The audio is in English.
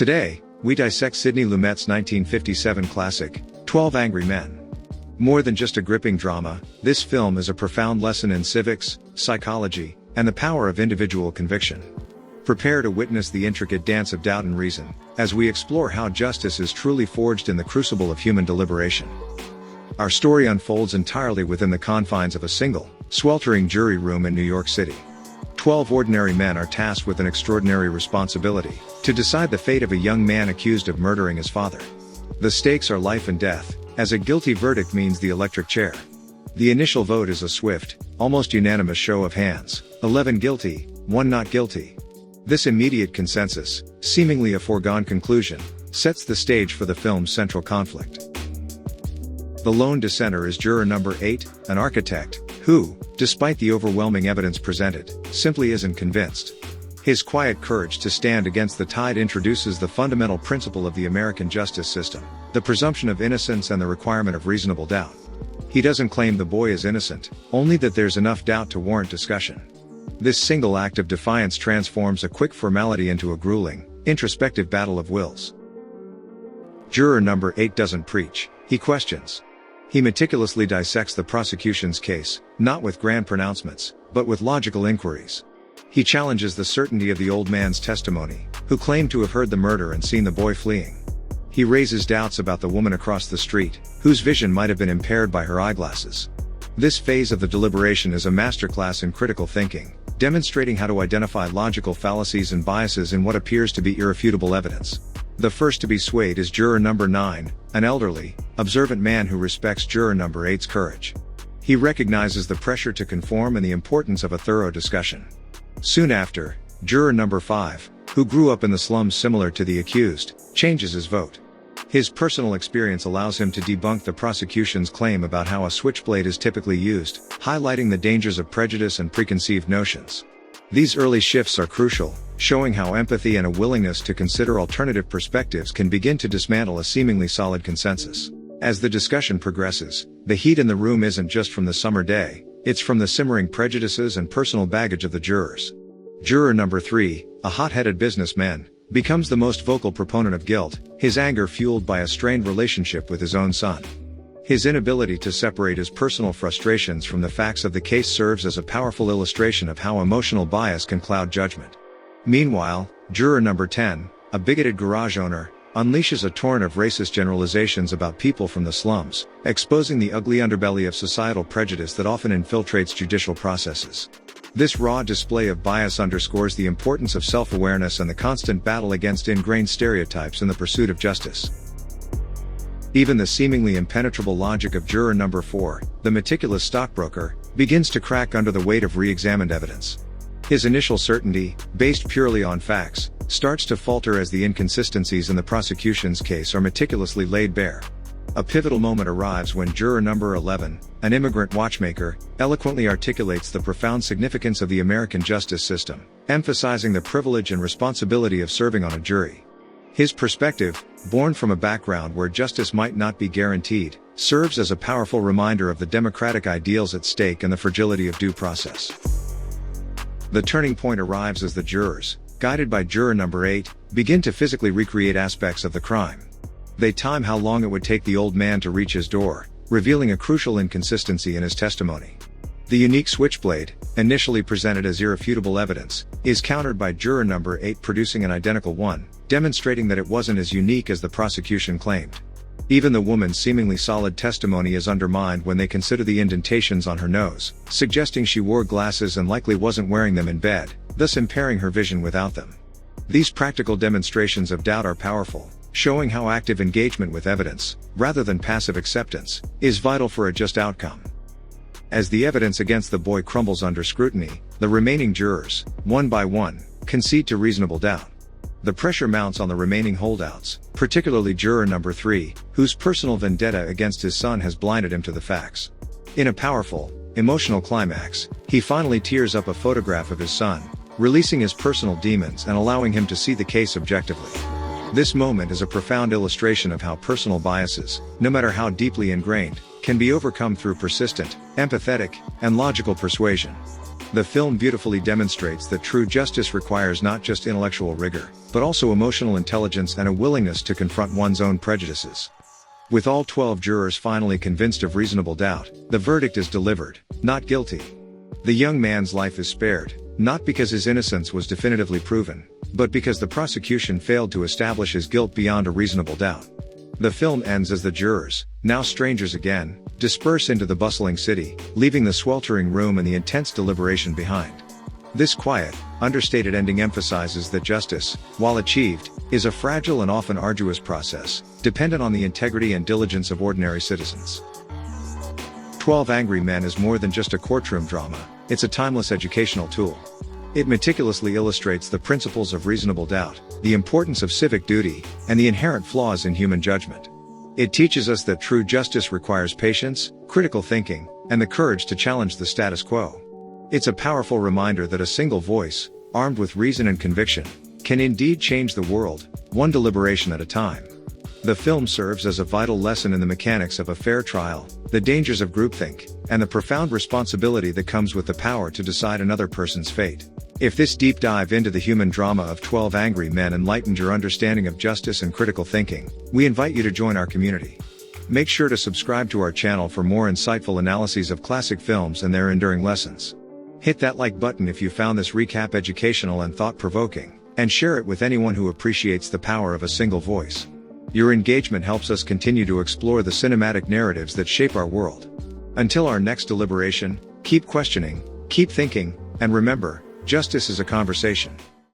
Today, we dissect Sidney Lumet's 1957 classic, 12 Angry Men. More than just a gripping drama, this film is a profound lesson in civics, psychology, and the power of individual conviction. Prepare to witness the intricate dance of doubt and reason, as we explore how justice is truly forged in the crucible of human deliberation. Our story unfolds entirely within the confines of a single, sweltering jury room in New York City. 12 ordinary men are tasked with an extraordinary responsibility, to decide the fate of a young man accused of murdering his father. The stakes are life and death, as a guilty verdict means the electric chair. The initial vote is a swift, almost unanimous show of hands, 11 guilty, 1 not guilty. This immediate consensus, seemingly a foregone conclusion, sets the stage for the film's central conflict. The lone dissenter is juror number 8, an architect, who, despite the overwhelming evidence presented, simply isn't convinced. His quiet courage to stand against the tide introduces the fundamental principle of the American justice system, the presumption of innocence and the requirement of reasonable doubt. He doesn't claim the boy is innocent, only that there's enough doubt to warrant discussion. This single act of defiance transforms a quick formality into a grueling, introspective battle of wills. Juror number 8 doesn't preach, he questions. He meticulously dissects the prosecution's case, not with grand pronouncements, but with logical inquiries. He challenges the certainty of the old man's testimony, who claimed to have heard the murder and seen the boy fleeing. He raises doubts about the woman across the street, whose vision might have been impaired by her eyeglasses. This phase of the deliberation is a masterclass in critical thinking, demonstrating how to identify logical fallacies and biases in what appears to be irrefutable evidence. The first to be swayed is juror number 9, an elderly, observant man who respects juror number 8's courage. He recognizes the pressure to conform and the importance of a thorough discussion. Soon after, juror number 5, who grew up in the slums similar to the accused, changes his vote. His personal experience allows him to debunk the prosecution's claim about how a switchblade is typically used, highlighting the dangers of prejudice and preconceived notions. These early shifts are crucial, showing how empathy and a willingness to consider alternative perspectives can begin to dismantle a seemingly solid consensus. As the discussion progresses, the heat in the room isn't just from the summer day, it's from the simmering prejudices and personal baggage of the jurors. Juror number 3, a hot-headed businessman, becomes the most vocal proponent of guilt, his anger fueled by a strained relationship with his own son. His inability to separate his personal frustrations from the facts of the case serves as a powerful illustration of how emotional bias can cloud judgment. Meanwhile, juror number 10, a bigoted garage owner, unleashes a torrent of racist generalizations about people from the slums, exposing the ugly underbelly of societal prejudice that often infiltrates judicial processes. This raw display of bias underscores the importance of self-awareness and the constant battle against ingrained stereotypes in the pursuit of justice. Even the seemingly impenetrable logic of juror number 4, the meticulous stockbroker, begins to crack under the weight of re-examined evidence. His initial certainty, based purely on facts, starts to falter as the inconsistencies in the prosecution's case are meticulously laid bare. A pivotal moment arrives when juror number 11, an immigrant watchmaker, eloquently articulates the profound significance of the American justice system, emphasizing the privilege and responsibility of serving on a jury. His perspective, born from a background where justice might not be guaranteed, serves as a powerful reminder of the democratic ideals at stake and the fragility of due process. The turning point arrives as the jurors, guided by juror number 8, begin to physically recreate aspects of the crime. They time how long it would take the old man to reach his door, revealing a crucial inconsistency in his testimony. The unique switchblade, initially presented as irrefutable evidence, is countered by juror number 8 producing an identical one, demonstrating that it wasn't as unique as the prosecution claimed. Even the woman's seemingly solid testimony is undermined when they consider the indentations on her nose, suggesting she wore glasses and likely wasn't wearing them in bed, thus impairing her vision without them. These practical demonstrations of doubt are powerful, showing how active engagement with evidence, rather than passive acceptance, is vital for a just outcome. As the evidence against the boy crumbles under scrutiny, the remaining jurors, one by one, concede to reasonable doubt. The pressure mounts on the remaining holdouts, particularly juror number 3, whose personal vendetta against his son has blinded him to the facts. In a powerful, emotional climax, he finally tears up a photograph of his son, releasing his personal demons and allowing him to see the case objectively. This moment is a profound illustration of how personal biases, no matter how deeply ingrained, can be overcome through persistent, empathetic, and logical persuasion. The film beautifully demonstrates that true justice requires not just intellectual rigor, but also emotional intelligence and a willingness to confront one's own prejudices. With all 12 jurors finally convinced of reasonable doubt, the verdict is delivered: not guilty. The young man's life is spared, not because his innocence was definitively proven, but because the prosecution failed to establish his guilt beyond a reasonable doubt. The film ends as the jurors, now strangers again, disperse into the bustling city, leaving the sweltering room and the intense deliberation behind. This quiet, understated ending emphasizes that justice, while achieved, is a fragile and often arduous process, dependent on the integrity and diligence of ordinary citizens. 12 Angry Men is more than just a courtroom drama, it's a timeless educational tool. It meticulously illustrates the principles of reasonable doubt, the importance of civic duty, and the inherent flaws in human judgment. It teaches us that true justice requires patience, critical thinking, and the courage to challenge the status quo. It's a powerful reminder that a single voice, armed with reason and conviction, can indeed change the world, one deliberation at a time. The film serves as a vital lesson in the mechanics of a fair trial, the dangers of groupthink, and the profound responsibility that comes with the power to decide another person's fate. If this deep dive into the human drama of 12 Angry Men enlightened your understanding of justice and critical thinking, we invite you to join our community. Make sure to subscribe to our channel for more insightful analyses of classic films and their enduring lessons. Hit that like button if you found this recap educational and thought-provoking, and share it with anyone who appreciates the power of a single voice. Your engagement helps us continue to explore the cinematic narratives that shape our world. Until our next deliberation, keep questioning, keep thinking, and remember, justice is a conversation.